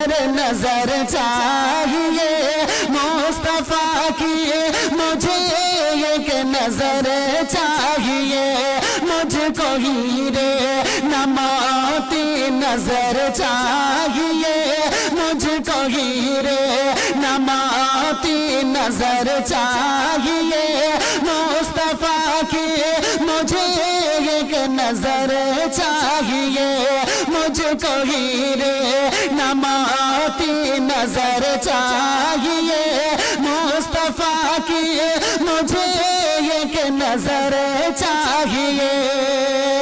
نظر چاہیے مصطفیٰ کی مجھے ایک نظر چاہیے مجھ کو ہیرے نہ موتی نظر چاہیے مجھ کو ہیرے نہ موتی نظر چاہیے مصطفیٰ کی مجھے ایک نظر چاہیے مجھ کو ہیرے نہ موتی نظر چاہیے مصطفیٰ کی مجھے ایک نظر چاہیے